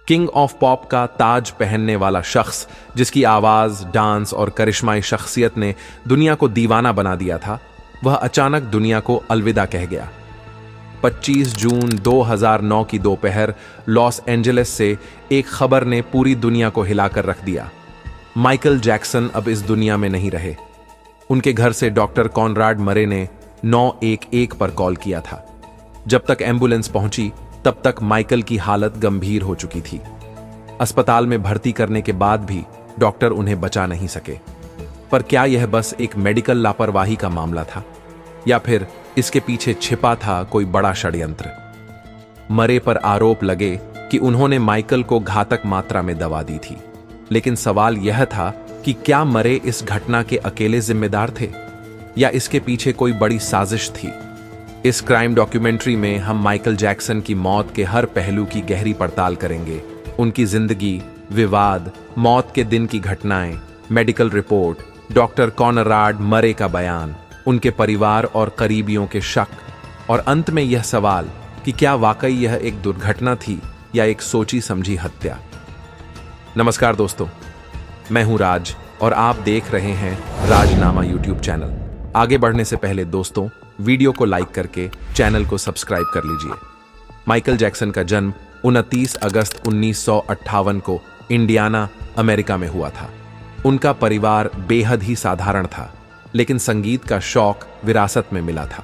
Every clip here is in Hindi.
किंग ऑफ पॉप का ताज पहनने वाला शख्स, जिसकी आवाज, डांस और करिश्माई शख्सियत ने दुनिया को दीवाना बना दिया था, वह अचानक दुनिया को अलविदा कह गया। 25 जून 2009 की दोपहर लॉस एंजलिस से एक खबर ने पूरी दुनिया को हिलाकर रख दिया। माइकल जैक्सन अब इस दुनिया में नहीं रहे। उनके घर से डॉक्टर कॉनराड मरे ने 911 पर कॉल किया था। जब तक एम्बुलेंस पहुंची तब तक माइकल की हालत गंभीर हो चुकी थी। अस्पताल में भर्ती करने के बाद भी डॉक्टर उन्हें बचा नहीं सके। पर क्या यह बस एक मेडिकल लापरवाही का मामला था, या फिर इसके पीछे छिपा था कोई बड़ा षड्यंत्र? मरे पर आरोप लगे कि उन्होंने माइकल को घातक मात्रा में दवा दी थी, लेकिन सवाल यह था कि क्या मरे इस घटना के अकेले जिम्मेदार थे, या इसके पीछे कोई बड़ी साजिश थी? इस क्राइम डॉक्यूमेंट्री में हम माइकल जैक्सन की मौत के हर पहलू की गहरी पड़ताल करेंगे। उनकी जिंदगी, विवाद, मौत के दिन की घटनाएं, मेडिकल रिपोर्ट, डॉक्टर कॉनराड मरे का बयान, उनके परिवार और करीबियों के शक, और अंत में यह सवाल कि क्या वाकई यह एक दुर्घटना थी या एक सोची समझी हत्या। नमस्कार दोस्तों, मैं हूं राज और आप देख रहे हैं राजनामा यूट्यूब चैनल। आगे बढ़ने से पहले दोस्तों, वीडियो को लाइक करके चैनल को सब्सक्राइब कर लीजिए। माइकल जैक्सन का जन्म 29 अगस्त 1958 को इंडियाना, अमेरिका में हुआ था। उनका परिवार बेहद ही साधारण था, लेकिन संगीत का शौक विरासत में मिला था।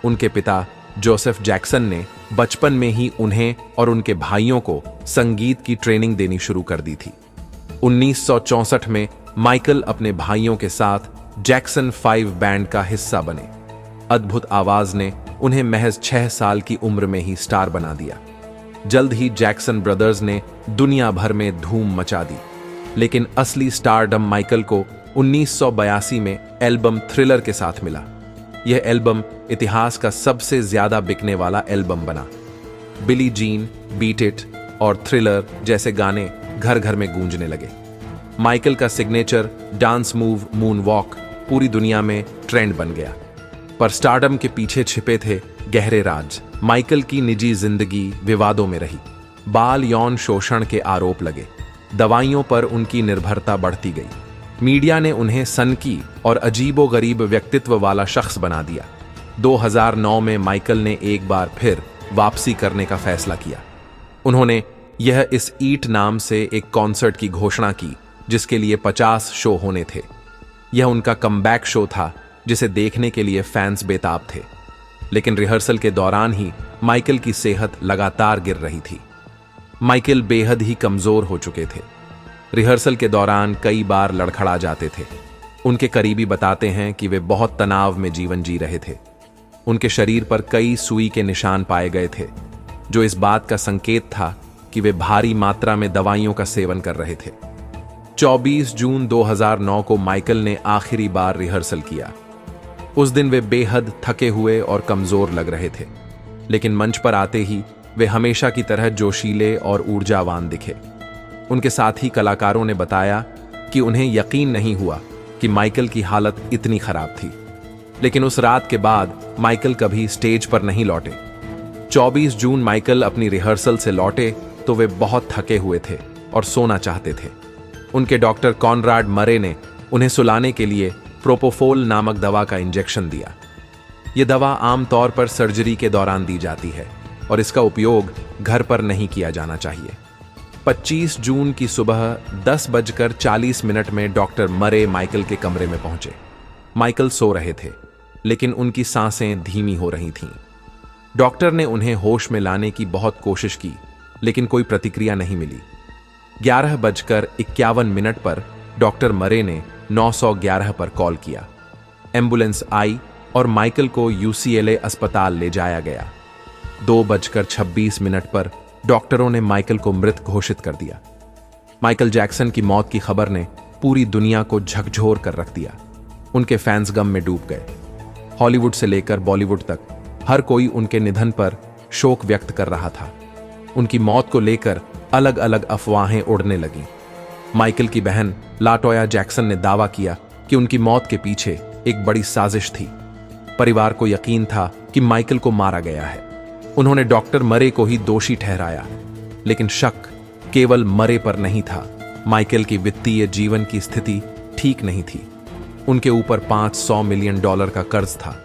उनके पिता जोसेफ जैक्सन ने बचपन में ही उन्हें और उनके भाइयों को संगीत की ट्रेनिंग देनी शुरू कर दी थी। 1964 में माइकल अपने भाइयों के साथ जैक्सन 5 बैंड का हिस्सा बने। अद्भुत आवाज ने उन्हें महज 6 साल की उम्र में ही स्टार बना दिया। जल्द ही जैक्सन ब्रदर्स ने दुनिया भर में धूम मचा दी, लेकिन असली स्टारडम माइकल को 1982 में एल्बम थ्रिलर के साथ मिला। यह एल्बम इतिहास का सबसे ज्यादा बिकने वाला एल्बम बना। बिली जीन, बीट इट और थ्रिलर जैसे गाने घर घर में गूंजने लगे। माइकल का signature dance move moon walk पूरी दुनिया में ट्रेंड बन गया। पर स्टारडम के पीछे छिपे थे गहरे राज। माइकल की निजी जिंदगी विवादों में रही। बाल यौन शोषण के आरोप लगे। दवाइयों पर उनकी निर्भरता बढ़ती गई। मीडिया ने उन्हें सनकी और अजीबोगरीब व्यक्तित्व वाला शख्स बना दिया। 2009 में माइकल ने एक बार फिर वापसी करने का फैसला किया। उन्होंने यह इस ईट नाम से एक कॉन्सर्ट की घोषणा की, जिसके लिए 50 शो होने थे। यह उनका कमबैक शो था, जिसे देखने के लिए फैंस बेताब थे। लेकिन रिहर्सल के दौरान ही माइकल की सेहत लगातार गिर रही थी। माइकल बेहद ही कमजोर हो चुके थे। रिहर्सल के दौरान कई बार लड़खड़ा जाते थे। उनके करीबी बताते हैं कि वे बहुत तनाव में जीवन जी रहे थे। उनके शरीर पर कई सुई के निशान पाए गए थे, जो इस बात का संकेत था कि वे भारी मात्रा में दवाइयों का सेवन कर रहे थे। 24 जून 2009 को माइकल ने आखिरी बार रिहर्सल किया। उस दिन वे बेहद थके हुए और कमजोर लग रहे थे, लेकिन मंच पर आते ही वे हमेशा की तरह जोशीले और ऊर्जावान दिखे। उनके साथी कलाकारों ने बताया कि उन्हें यकीन नहीं हुआ कि माइकल की हालत इतनी खराब थी। लेकिन उस रात के बाद माइकल कभी स्टेज पर नहीं लौटे। 24 जून माइकल अपनी रिहर्सल से लौटे तो वे बहुत थके हुए थे और सोना चाहते थे। उनके डॉक्टर कॉनराड मरे ने उन्हें सुलाने के लिए प्रोपोफोल नामक दवा का इंजेक्शन दिया। यह दवा आमतौर पर सर्जरी के दौरान दी जाती है और इसका उपयोग घर पर नहीं किया जाना चाहिए। 25 जून की सुबह 10:40 में डॉक्टर मरे माइकल के कमरे में पहुंचे। माइकल सो रहे थे, लेकिन उनकी सांसें धीमी हो रही थीं। डॉक्टर ने उन्हें होश में लाने की बहुत कोशिश की, लेकिन कोई प्रतिक्रिया नहीं मिली। 11:51 पर डॉक्टर मरे ने 911 पर कॉल किया। एम्बुलेंस आई और माइकल को UCLA अस्पताल ले जाया गया। 2:26 पर डॉक्टरों ने माइकल को मृत घोषित कर दिया। माइकल जैक्सन की मौत की खबर ने पूरी दुनिया को झकझोर कर रख दिया। उनके फैंस गम में डूब गए। हॉलीवुड से लेकर बॉलीवुड तक हर कोई उनके निधन पर शोक व्यक्त कर रहा था। उनकी मौत को लेकर अलग अलग अफवाहें उड़ने लगीं। माइकल की बहन लाटोया जैक्सन ने दावा किया कि उनकी मौत के पीछे एक बड़ी साजिश थी। परिवार को यकीन था कि माइकल को मारा गया है। उन्होंने डॉक्टर मरे को ही दोषी ठहराया, लेकिन शक केवल मरे पर नहीं था, माइकल की वित्तीय जीवन की स्थिति ठीक नहीं थी। उनके ऊपर $500 मिलियन का कर्ज था।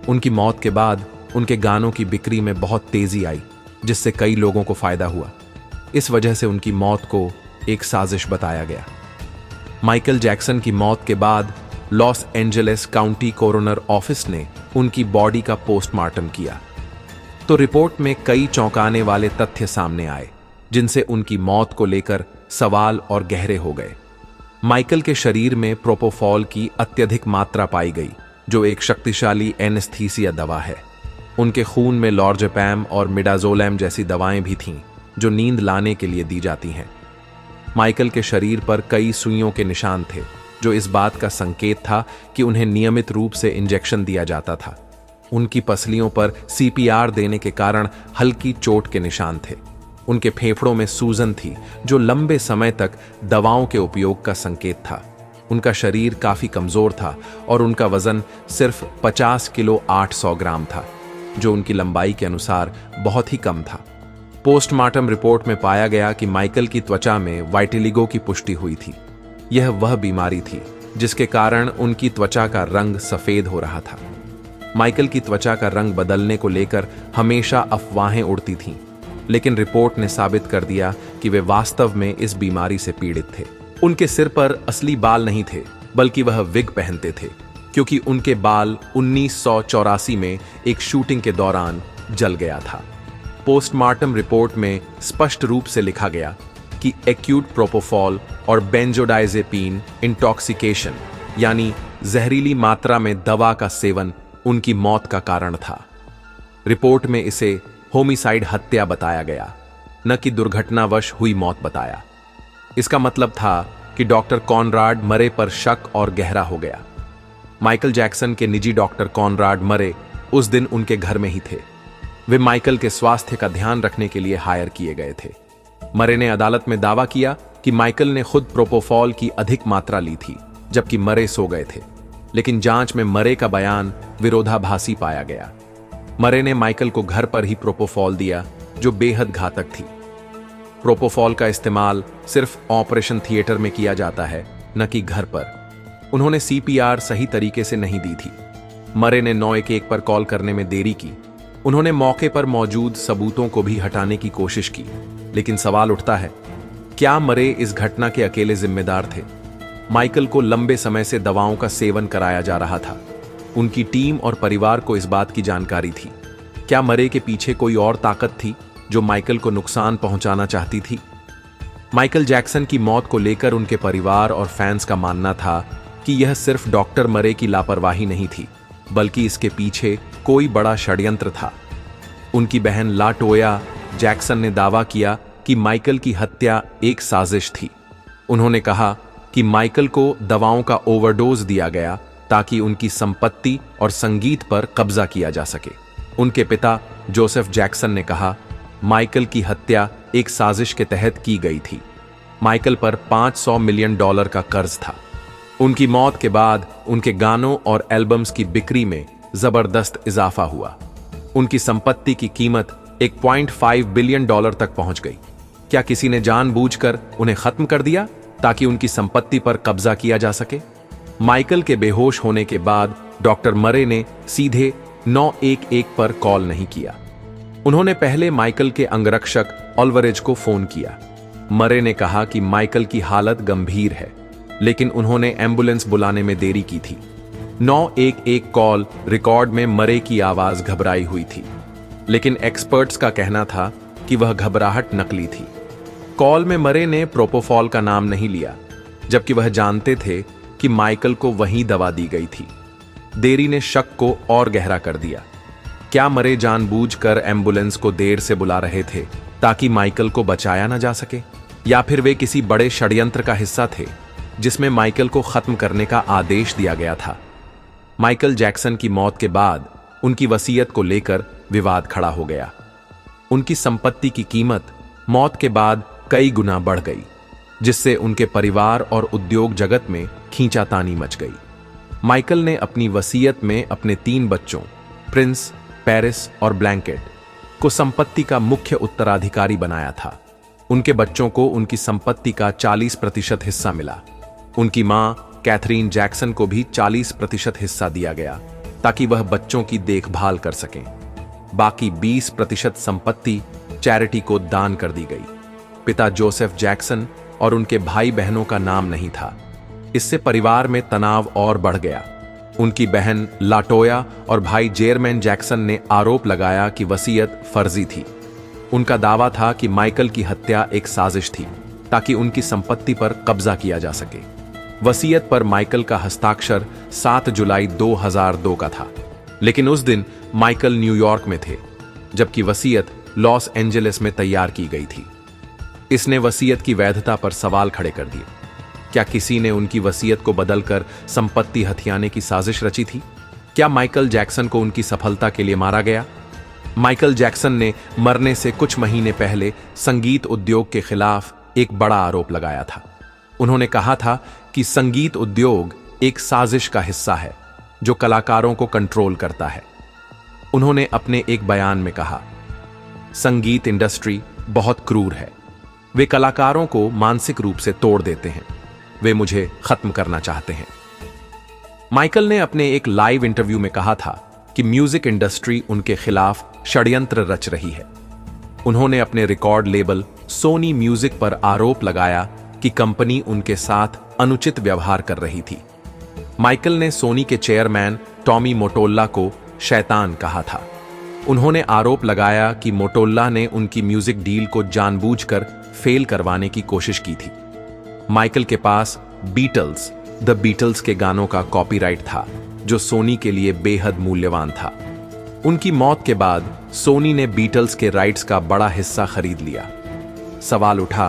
उनकी मौत के बाद उनके गानों की बिक्री में बहुत तेजी आई, जिससे कई लोगों को फायदा हुआ। इस वजह से उनकी मौत को एक साजिश बताया गया। माइकल जैक्सन की मौत के बाद Los Angeles county coroner office ने उनकी बॉडी का पोस्टमार्टम किया, तो रिपोर्ट में कई चौंकाने वाले तथ्य सामने आए, जिनसे उनकी मौत को लेकर सवाल और गहरे हो गए। माइकल के शरीर में प्रोपोफॉल की अत्यधिक मात्रा पाई गई, जो एक शक्तिशाली एनेस्थीसिया दवा है। उनके खून में लॉर्जेपैम और मिडाजोलैम जैसी दवाएं भी थीं, जो नींद लाने के लिए दी जाती हैं। माइकल के शरीर पर कई सुइयों के निशान थे, जो इस बात का संकेत था कि उन्हें नियमित रूप से इंजेक्शन दिया जाता था। उनकी पसलियों पर सीपीआर देने के कारण हल्की चोट के निशान थे। उनके फेफड़ों में सूजन थी, जो लंबे समय तक दवाओं के उपयोग का संकेत था। उनका शरीर काफी कमजोर था और उनका वजन सिर्फ 50 किलो 800 ग्राम था, जो उनकी लंबाई के अनुसार बहुत ही कम था। पोस्टमार्टम रिपोर्ट में पाया गया कि माइकल की त्वचा में वाइटिलिगो की पुष्टि हुई थी। यह वह बीमारी थी जिसके कारण उनकी त्वचा का रंग सफेद हो रहा था। माइकल की त्वचा का रंग बदलने को लेकर हमेशा अफवाहें उड़ती थीं, लेकिन रिपोर्ट ने साबित कर दिया कि वे वास्तव में इस बीमारी से पीड़ित थे। उनके सिर पर असली बाल नहीं थे, बल्कि वह विग पहनते थे, क्योंकि उनके बाल 1984 में एक शूटिंग के दौरान जल गया था। पोस्टमार्टम रिपोर्ट में स्पष्ट रूप से लिखा गया कि एक्यूट प्रोपोफॉल और बेंजोडाइजेपीन इंटॉक्सिकेशन, यानी जहरीली मात्रा में दवा का सेवन, उनकी मौत का कारण था। रिपोर्ट में इसे होमिसाइड हत्या बताया गया, न कि दुर्घटनावश हुई मौत बताया। इसका मतलब था कि डॉक्टर कॉनराड मरे पर शक और गहरा हो गया। माइकल जैक्सन के निजी डॉक्टर कॉनराड मरे उस दिन उनके घर में ही थे। वे माइकल के स्वास्थ्य का ध्यान रखने के लिए हायर किए गए थे। मरे ने अदालत में दावा किया कि माइकल ने खुद प्रोपोफॉल की अधिक मात्रा ली थी, जबकि मरे सो गए थे। लेकिन जांच में मरे का बयान विरोधाभासी पाया गया। मरे ने माइकल को घर पर ही प्रोपोफॉल दिया, जो बेहद घातक थी। प्रोपोफॉल का इस्तेमाल सिर्फ ऑपरेशन थिएटर में किया जाता है, न कि घर पर। उन्होंने सीपीआर सही तरीके से नहीं दी थी। मरे ने 911 पर कॉल करने में देरी की। उन्होंने मौके पर मौजूद सबूतों को भी हटाने की कोशिश की। लेकिन सवाल उठता है, क्या मरे इस घटना के अकेले जिम्मेदार थे? माइकल को लंबे समय से दवाओं का सेवन कराया जा रहा था। उनकी टीम और परिवार को इस बात की जानकारी थी। क्या मरे के पीछे कोई और ताकत थी जो माइकल को नुकसान पहुंचाना चाहती थी? माइकल जैक्सन की मौत को लेकर उनके परिवार और फैंस का मानना था कि यह सिर्फ डॉक्टर मरे की लापरवाही नहीं थी, बल्कि इसके पीछे कोई बड़ा षड्यंत्र था। उनकी बहन लाटोया जैक्सन ने दावा किया कि माइकल की हत्या एक साजिश थी। उन्होंने कहा कि माइकल को दवाओं का ओवरडोज दिया गया ताकि उनकी संपत्ति और संगीत पर कब्जा किया जा सके। उनके पिता जोसेफ जैक्सन ने कहा, माइकल की हत्या एक साजिश के तहत की गई थी। माइकल पर $500 मिलियन का कर्ज था। उनकी मौत के बाद उनके गानों और एल्बम्स की बिक्री में जबरदस्त इजाफा हुआ। उनकी संपत्ति की कीमत $1.5 बिलियन तक पहुंच गई। क्या किसी ने जानबूझकर उन्हें खत्म कर दिया ताकि उनकी संपत्ति पर कब्जा किया जा सके? माइकल के बेहोश होने के बाद डॉक्टर मरे ने सीधे 911 पर कॉल नहीं किया। उन्होंने पहले माइकल के अंगरक्षक ऑल्वरेज को फोन किया। मरे ने कहा कि माइकल की हालत गंभीर है, लेकिन उन्होंने एम्बुलेंस बुलाने में देरी की थी। 911 कॉल रिकॉर्ड में मरे की आवाज घबराई हुई थी, लेकिन एक्सपर्ट्स का कहना था कि वह घबराहट नकली थी। कॉल में मरे ने प्रोपोफॉल का नाम नहीं लिया, जबकि वह जानते थे कि माइकल को वही दवा दी गई थी। देरी ने शक को और गहरा कर दिया। क्या मरे जानबूझकर एम्बुलेंस को देर से बुला रहे थे ताकि माइकल को बचाया न जा सके, या फिर वे किसी बड़े षड्यंत्र का हिस्सा थे जिसमें माइकल को खत्म करने का आदेश दिया गया था? माइकल जैक्सन की मौत के बाद उनकी वसीयत को लेकर विवाद खड़ा हो गया। उनकी संपत्ति की कीमत मौत के बाद कई गुना बढ़ गई, जिससे उनके परिवार और उद्योग जगत में खींचातानी मच गई। माइकल ने अपनी वसीयत में अपने 3 बच्चों प्रिंस, पेरिस और ब्लैंकेट को संपत्ति का मुख्य उत्तराधिकारी बनाया था। उनके बच्चों को उनकी संपत्ति का 40% हिस्सा मिला। उनकी मां कैथरीन जैक्सन को भी 40% हिस्सा दिया गया ताकि वह बच्चों की देखभाल कर सकें। बाकी 20% संपत्ति चैरिटी को दान कर दी गई। पिता जोसेफ जैक्सन और उनके भाई बहनों का नाम नहीं था। इससे परिवार में तनाव और बढ़ गया। उनकी बहन लाटोया और भाई जेरमैन जैक्सन ने आरोप लगाया कि वसीयत फर्जी थी। उनका दावा था कि माइकल की हत्या एक साजिश थी ताकि उनकी संपत्ति पर कब्जा किया जा सके। वसीयत पर माइकल का हस्ताक्षर 7 जुलाई 2002 का था, लेकिन उस दिन माइकल न्यूयॉर्क में थे, जबकि वसीयत लॉस एंजेलिस में तैयार की गई थी। इसने वसीयत की वैधता पर सवाल खड़े कर दिए। क्या किसी ने उनकी वसीयत को बदलकर संपत्ति हथियाने की साजिश रची थी? क्या माइकल जैक्सन को उनकी सफलता के लिए मारा गया? माइकल जैक्सन ने मरने से कुछ महीने पहले संगीत उद्योग के खिलाफ एक बड़ा आरोप लगाया था। उन्होंने कहा था कि संगीत उद्योग एक साजिश का हिस्सा है जो कलाकारों को कंट्रोल करता है। उन्होंने अपने एक बयान में कहा, संगीत इंडस्ट्री बहुत क्रूर है। वे कलाकारों को मानसिक रूप से तोड़ देते हैं। वे मुझे खत्म करना चाहते हैं। माइकल ने अपने एक लाइव इंटरव्यू में कहा था कि म्यूजिक इंडस्ट्री उनके खिलाफ षड्यंत्र रच रही है। उन्होंने अपने रिकॉर्ड लेबल सोनी म्यूजिक पर आरोप लगाया कि कंपनी उनके साथ अनुचित व्यवहार कर रही थी। माइकल ने सोनी के चेयरमैन टॉमी मोटोल्ला को शैतान कहा था। उन्होंने आरोप लगाया कि मोटोल्ला ने उनकी म्यूजिक डील को जानबूझकर फेल करवाने की कोशिश की थी। माइकल के पास द बीटल्स के गानों का कॉपीराइट था, जो सोनी के लिए बेहद मूल्यवान था। उनकी मौत के बाद सोनी ने बीटल्स के राइट्स का बड़ा हिस्सा खरीद लिया। सवाल उठा,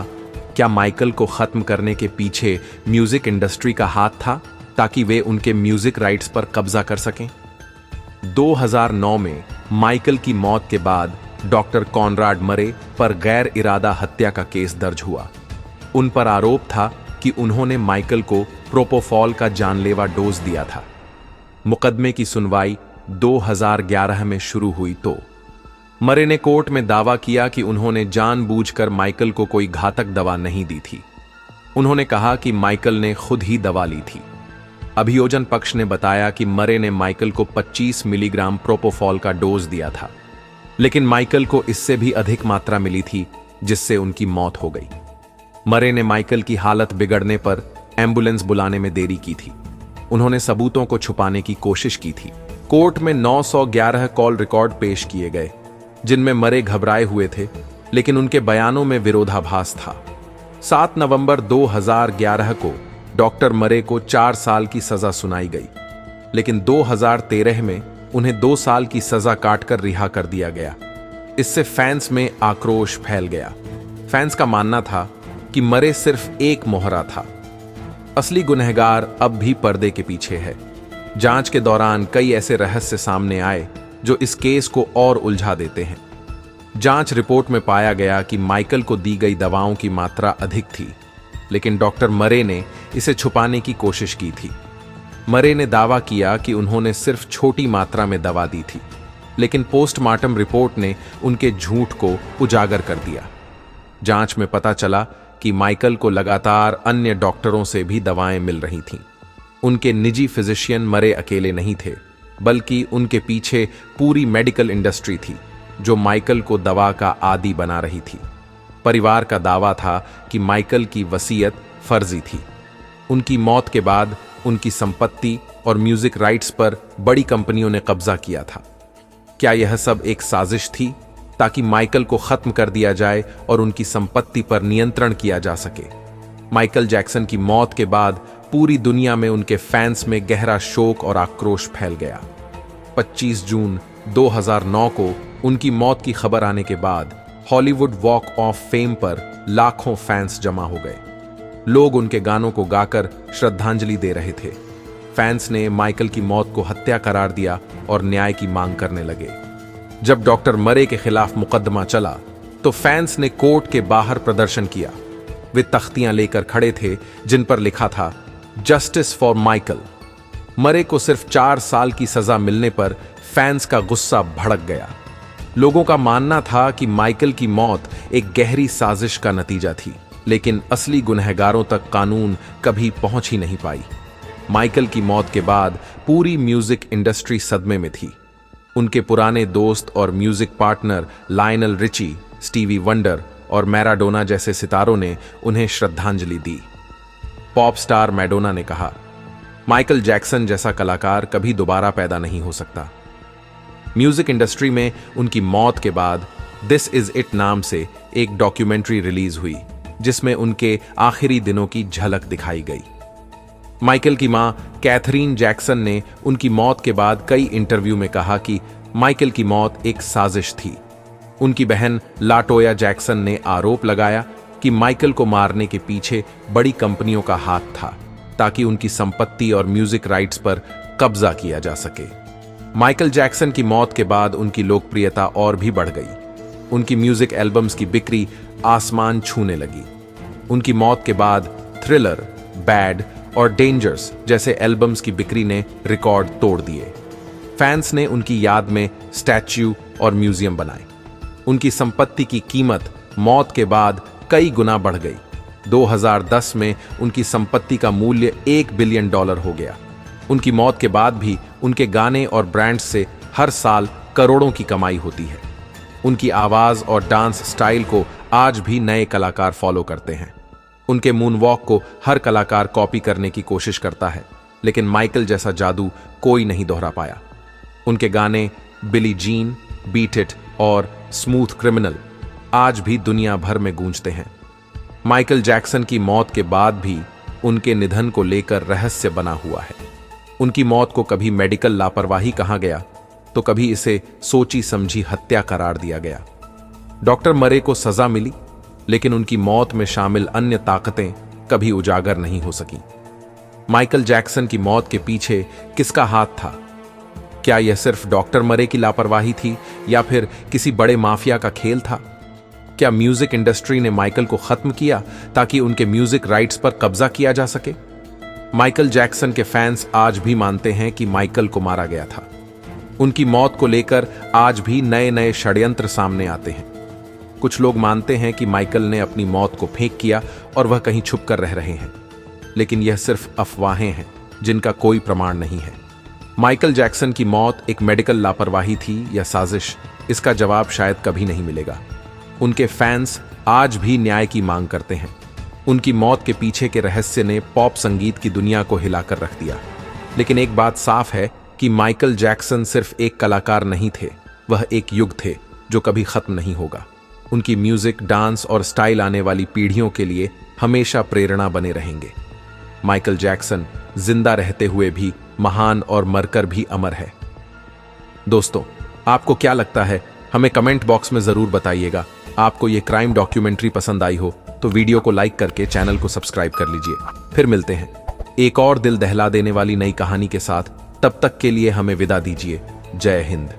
क्या माइकल को खत्म करने के पीछे म्यूजिक इंडस्ट्री का हाथ था ताकि वे उनके म्यूजिक राइट्स पर कब्जा कर सकें? 2009 में माइकल की मौत के बाद डॉक्टर कॉनराड मरे पर गैर इरादा हत्या का केस दर्ज हुआ। उन पर आरोप था कि उन्होंने माइकल को प्रोपोफॉल का जानलेवा डोज दिया था। मुकदमे की सुनवाई 2011 में शुरू हुई तो मरे ने कोर्ट में दावा किया कि उन्होंने जानबूझकर माइकल को कोई घातक दवा नहीं दी थी। उन्होंने कहा कि माइकल ने खुद ही दवा ली थी। अभियोजन पक्ष ने बताया कि मरे ने माइकल को 25 मिलीग्राम प्रोपोफॉल का डोज दिया था, लेकिन माइकल को इससे भी अधिक मात्रा मिली थी, जिससे उनकी मौत हो गई। मरे ने माइकल की हालत बिगड़ने पर एम्बुलेंस बुलाने में देरी की थी। उन्होंने सबूतों को छुपाने की कोशिश की थी। कोर्ट में 911 कॉल रिकॉर्ड पेश किए गए, जिनमें मरे घबराए हुए थे, लेकिन उनके बयानों में विरोधाभास था। 7 नवंबर 2011 को डॉक्टर मरे को 4 साल की सजा सुनाई गई, लेकिन 2013 में उन्हें 2 साल की सजा काटकर रिहा कर दिया गया। इससे फैंस में आक्रोश फैल गया। फैंस का मानना था कि मरे सिर्फ एक मोहरा था। असली गुनहगार अब भी पर्दे के पीछे है। जांच के दौरान कई ऐसे रहस्य सामने आए जो इस केस को और उलझा देते हैं। जांच रिपोर्ट में पाया गया कि माइकल को दी गई दवाओं की मात्रा अधिक थी, लेकिन डॉक्टर मरे ने इसे छुपाने की कोशिश की थी। मरे ने दावा किया कि उन्होंने सिर्फ छोटी मात्रा में दवा दी थी, लेकिन पोस्टमार्टम रिपोर्ट ने उनके झूठ को उजागर कर दिया। जांच में पता चला कि माइकल को लगातार अन्य डॉक्टरों से भी दवाएं मिल रही थीं। उनके निजी फिजिशियन मरे अकेले नहीं थे, बल्कि उनके पीछे पूरी मेडिकल इंडस्ट्री थी जो माइकल को दवा का आदी बना रही थी। परिवार का दावा था कि माइकल की वसीयत फर्जी थी। उनकी मौत के बाद उनकी संपत्ति और म्यूजिक राइट्स पर बड़ी कंपनियों ने कब्जा किया था। क्या यह सब एक साजिश थी ताकि माइकल को खत्म कर दिया जाए और उनकी संपत्ति पर नियंत्रण किया जा सके? माइकल जैक्सन की मौत के बाद पूरी दुनिया में उनके फैंस में गहरा शोक और आक्रोश फैल गया। 25 जून 2009 को उनकी मौत की खबर आने के बाद हॉलीवुड वॉक ऑफ फेम पर लाखों फैंस जमा हो गए। लोग उनके गानों को गाकर श्रद्धांजलि दे रहे थे। फैंस ने माइकल की मौत को हत्या करार दिया और न्याय की मांग करने लगे। जब डॉक्टर मरे के खिलाफ मुकदमा चला तो फैंस ने कोर्ट के बाहर प्रदर्शन किया। वे तख्तियां लेकर खड़े थे जिन पर लिखा था, जस्टिस फॉर माइकल। मरे को सिर्फ 4 साल की सजा मिलने पर फैंस का गुस्सा भड़क गया। लोगों का मानना था कि माइकल की मौत एक गहरी साजिश का नतीजा थी, लेकिन असली गुनहगारों तक कानून कभी पहुंच ही नहीं पाई। माइकल की मौत के बाद पूरी म्यूजिक इंडस्ट्री सदमे में थी। उनके पुराने दोस्त और music partner Lionel Richie, Stevie Wonder और मैराडोना जैसे सितारों ने उन्हें श्रद्धांजलि दी। पॉप स्टार मैडोना ने कहा, माइकल जैक्सन जैसा कलाकार कभी दोबारा पैदा नहीं हो सकता। म्यूजिक इंडस्ट्री में उनकी मौत के बाद दिस इज इट नाम से एक डॉक्यूमेंट्री रिलीज हुई, जिसमें उनके आखिरी दिनों की झलक दिखाई गई। माइकल की मां कैथरीन जैक्सन ने उनकी मौत के बाद कई इंटरव्यू में कहा कि माइकल की मौत एक साजिश थी। उनकी बहन लाटोया जैक्सन ने आरोप लगाया कि माइकल को मारने के पीछे बड़ी कंपनियों का हाथ था, ताकि उनकी संपत्ति और म्यूजिक राइट्स पर कब्जा किया जा सके। माइकल जैक्सन की मौत के बाद उनकी लोकप्रियता और भी बढ़ गई। उनकी म्यूजिक एल्बम्स की बिक्री आसमान छूने लगी। उनकी मौत के बाद थ्रिलर, बैड और डेंजर्स जैसे एल्बम्स की बिक्री ने रिकॉर्ड तोड़ दिए। फैंस ने उनकी याद में स्टैच्यू और म्यूजियम बनाए। उनकी संपत्ति की कीमत मौत के बाद कई गुना बढ़ गई। 2010 में उनकी संपत्ति का मूल्य $1 बिलियन हो गया। उनकी मौत के बाद भी उनके गाने और ब्रांड्स से हर साल करोड़ों की कमाई होती है। उनकी आवाज और डांस स्टाइल को आज भी नए कलाकार फॉलो करते हैं। उनके मूनवॉक को हर कलाकार कॉपी करने की कोशिश करता है, लेकिन माइकल जैसा जादू कोई नहीं दोहरा पाया। उनके गाने बिली जीन, बीट इट और स्मूथ क्रिमिनल आज भी दुनिया भर में गूंजते हैं। माइकल जैक्सन की मौत के बाद भी उनके निधन को लेकर रहस्य बना हुआ है। उनकी मौत को कभी मेडिकल लापरवाही कहा गया, तो कभी इसे सोची समझी हत्या करार दिया गया। डॉक्टर मरे को सजा मिली, लेकिन उनकी मौत में शामिल अन्य ताकतें कभी उजागर नहीं हो सकी। माइकल जैक्सन की मौत के पीछे किसका हाथ था? क्या यह सिर्फ डॉक्टर मरे की लापरवाही थी, या फिर किसी बड़े माफिया का खेल था? क्या म्यूजिक इंडस्ट्री ने माइकल को खत्म किया ताकि उनके म्यूजिक राइट्स पर कब्जा किया जा सके? माइकल जैक्सन के फैंस आज भी मानते हैं कि माइकल को मारा गया था। उनकी मौत को लेकर आज भी नए नए षड्यंत्र सामने आते हैं। कुछ लोग मानते हैं कि माइकल ने अपनी मौत को फेंक किया और वह कहीं छुप कर रह रहे हैं, लेकिन यह सिर्फ अफवाहें हैं जिनका कोई प्रमाण नहीं है। माइकल जैक्सन की मौत एक मेडिकल लापरवाही थी या साजिश, इसका जवाब शायद कभी नहीं मिलेगा। उनके फैंस आज भी न्याय की मांग करते हैं। उनकी मौत के पीछे के रहस्य ने पॉप संगीत की दुनिया को हिलाकर रख दिया। लेकिन एक बात साफ है कि माइकल जैक्सन सिर्फ एक कलाकार नहीं थे, वह एक युग थे जो कभी खत्म नहीं होगा। उनकी म्यूजिक, डांस और स्टाइल आने वाली पीढ़ियों के लिए हमेशा प्रेरणा बने रहेंगे। माइकल जैक्सन जिंदा रहते हुए भी महान और मरकर भी अमर है। दोस्तों, आपको क्या लगता है? हमें कमेंट बॉक्स में जरूर बताइएगा। आपको ये क्राइम डॉक्यूमेंट्री पसंद आई हो तो वीडियो को लाइक करके चैनल को सब्सक्राइब कर लीजिए। फिर मिलते हैं एक और दिल दहला देने वाली नई कहानी के साथ। तब तक के लिए हमें विदा दीजिए। जय हिंद।